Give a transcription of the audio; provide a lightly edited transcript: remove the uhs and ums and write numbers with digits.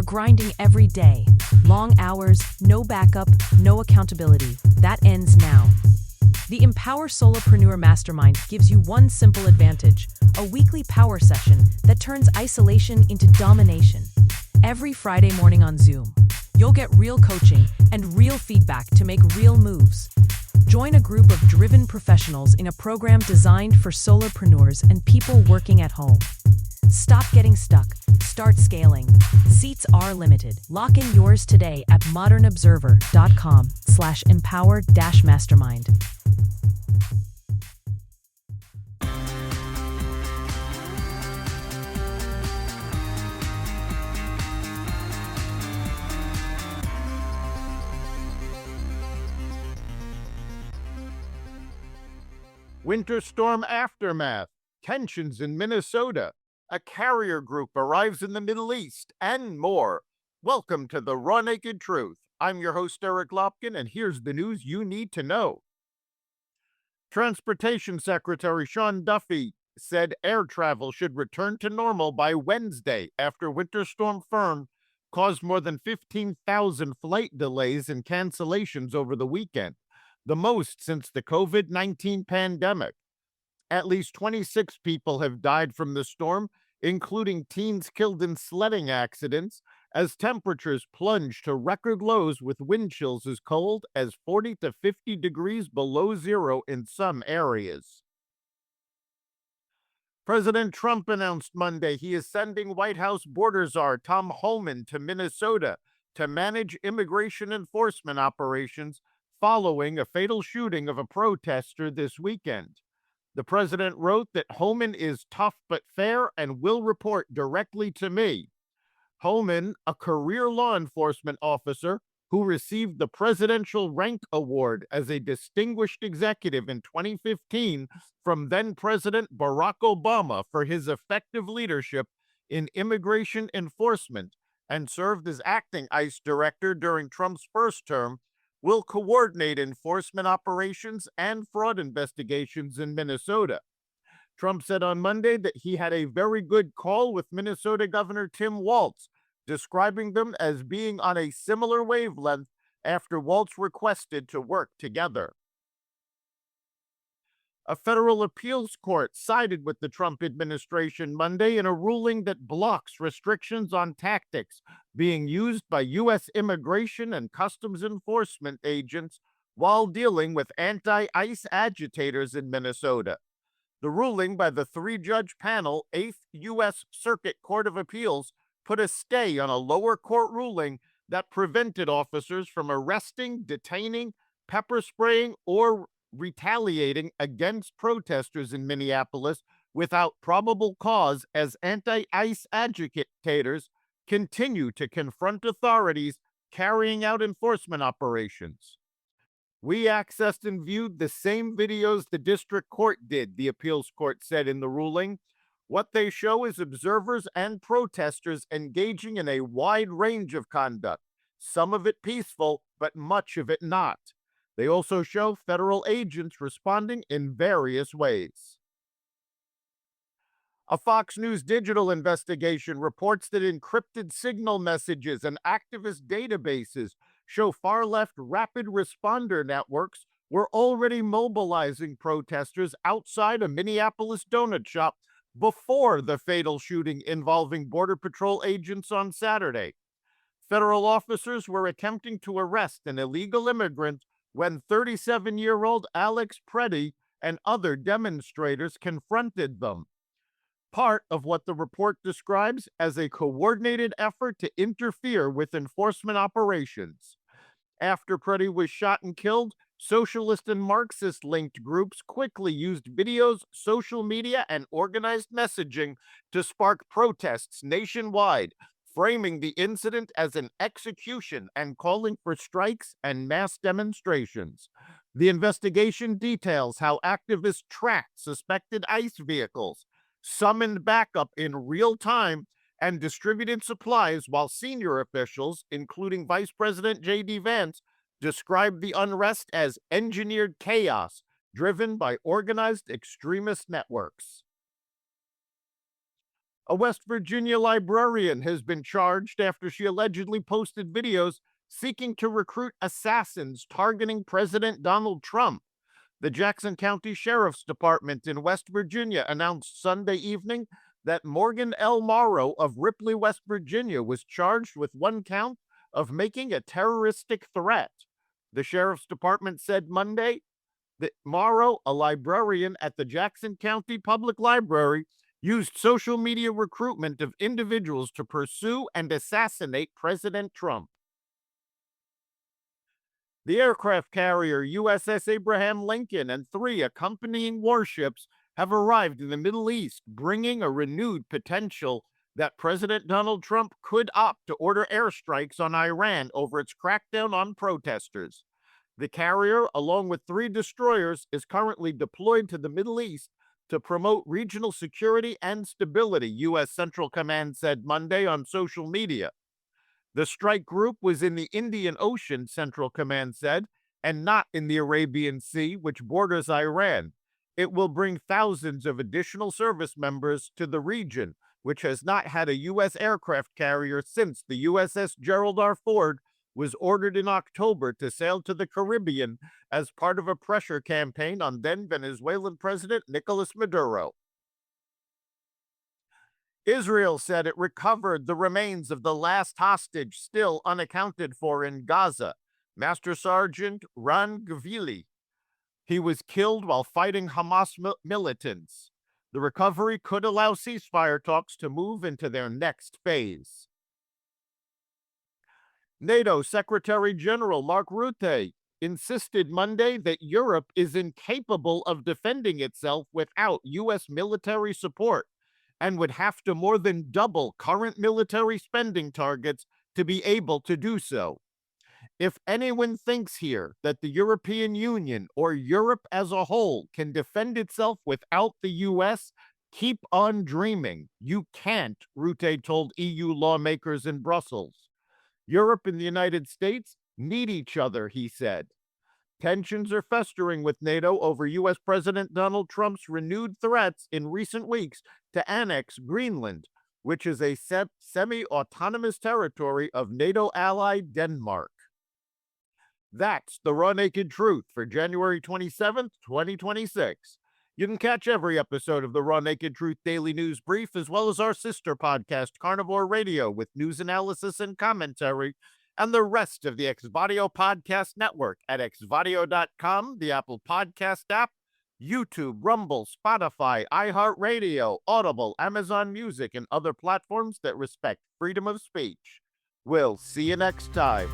grinding every day. Long hours, no backup, no accountability. That ends now. The Empower Solopreneur Mastermind gives you one simple advantage: a weekly power session that turns isolation into domination. Every Friday morning on Zoom, you'll get real coaching and real feedback to make real moves. Join a group of driven professionals in a program designed for solopreneurs and people working at home. Stop getting stuck. Start scaling. Seats are limited. Lock in yours today at modernobserver.com/empower-mastermind. Winter Storm Aftermath, tensions in Minnesota, a carrier group arrives in the Middle East, and more. Welcome to the Raw Naked Truth. I'm your host, Eric Lopkin, and here's the news you need to know. Transportation Secretary Sean Duffy said air travel should return to normal by Wednesday after Winter Storm Fern caused more than 15,000 flight delays and cancellations over the weekend, the most since the COVID-19 pandemic. At least 26 people have died from the storm, including teens killed in sledding accidents, as temperatures plunge to record lows with wind chills as cold as 40 to 50 degrees below zero in some areas. President Trump announced Monday he is sending White House border czar Tom Homan to Minnesota to manage immigration enforcement operations following a fatal shooting of a protester this weekend. The president wrote that Homan is tough but fair and will report directly to me. Homan, a career law enforcement officer who received the Presidential Rank Award as a distinguished executive in 2015 from then-President Barack Obama for his effective leadership in immigration enforcement and served as acting ICE director during Trump's first term, will coordinate enforcement operations and fraud investigations in Minnesota. Trump said on Monday that he had a very good call with Minnesota Governor Tim Walz, describing them as being on a similar wavelength after Walz requested to work together. A federal appeals court sided with the Trump administration Monday in a ruling that blocks restrictions on tactics being used by U.S. immigration and customs enforcement agents while dealing with anti-ICE agitators in Minnesota. The ruling by the three-judge panel, 8th U.S. Circuit Court of Appeals, put a stay on a lower court ruling that prevented officers from arresting, detaining, pepper spraying, or retaliating against protesters in Minneapolis without probable cause as anti-ICE agitators continue to confront authorities carrying out enforcement operations. We accessed and viewed the same videos the district court did, the appeals court said in the ruling. What they show is observers and protesters engaging in a wide range of conduct, some of it peaceful, but much of it not. They also show federal agents responding in various ways. A Fox News digital investigation reports that encrypted signal messages and activist databases show far-left rapid responder networks were already mobilizing protesters outside a Minneapolis donut shop before the fatal shooting involving Border Patrol agents on Saturday. Federal officers were attempting to arrest an illegal immigrant when 37-year-old Alex Preddy and other demonstrators confronted them. Part of what the report describes as a coordinated effort to interfere with enforcement operations. After Preddy was shot and killed, socialist and Marxist-linked groups quickly used videos, social media, and organized messaging to spark protests nationwide, framing the incident as an execution and calling for strikes and mass demonstrations. The investigation details how activists tracked suspected ICE vehicles, summoned backup in real time, and distributed supplies while senior officials, including Vice President J.D. Vance, described the unrest as engineered chaos driven by organized extremist networks. A West Virginia librarian has been charged after she allegedly posted videos seeking to recruit assassins targeting President Donald Trump. The Jackson County Sheriff's Department in West Virginia announced Sunday evening that Morgan L. Morrow of Ripley, West Virginia, was charged with one count of making a terroristic threat. The Sheriff's Department said Monday that Morrow, a librarian at the Jackson County Public Library, used social media recruitment of individuals to pursue and assassinate President Trump. The aircraft carrier USS Abraham Lincoln and 3 accompanying warships have arrived in the Middle East, bringing a renewed potential that President Donald Trump could opt to order airstrikes on Iran over its crackdown on protesters. The carrier, along with 3 destroyers, is currently deployed to the Middle East to promote regional security and stability, U.S. Central Command said Monday on social media. The strike group was in the Indian Ocean, Central Command said, and not in the Arabian Sea, which borders Iran. It will bring thousands of additional service members to the region, which has not had a U.S. aircraft carrier since the USS Gerald R. Ford was ordered in October to sail to the Caribbean as part of a pressure campaign on then Venezuelan President Nicolas Maduro. Israel said it recovered the remains of the last hostage still unaccounted for in Gaza, Master Sergeant Ran Gvili. He was killed while fighting Hamas militants. The recovery could allow ceasefire talks to move into their next phase. NATO Secretary General Mark Rutte insisted Monday that Europe is incapable of defending itself without U.S. military support and would have to more than double current military spending targets to be able to do so. If anyone thinks here that the European Union or Europe as a whole can defend itself without the U.S., keep on dreaming. You can't, Rutte told EU lawmakers in Brussels. Europe and the United States need each other, he said. Tensions are festering with NATO over U.S. President Donald Trump's renewed threats in recent weeks to annex Greenland, which is a semi-autonomous territory of NATO ally Denmark. That's the Raw Naked Truth for January 27th, 2026. You can catch every episode of the Raw Naked Truth Daily News Brief, as well as our sister podcast, Carnivore Radio, with news analysis and commentary, and the rest of the Xvadio Podcast Network at xvadio.com, the Apple Podcast app, YouTube, Rumble, Spotify, iHeartRadio, Audible, Amazon Music, and other platforms that respect freedom of speech. We'll see you next time.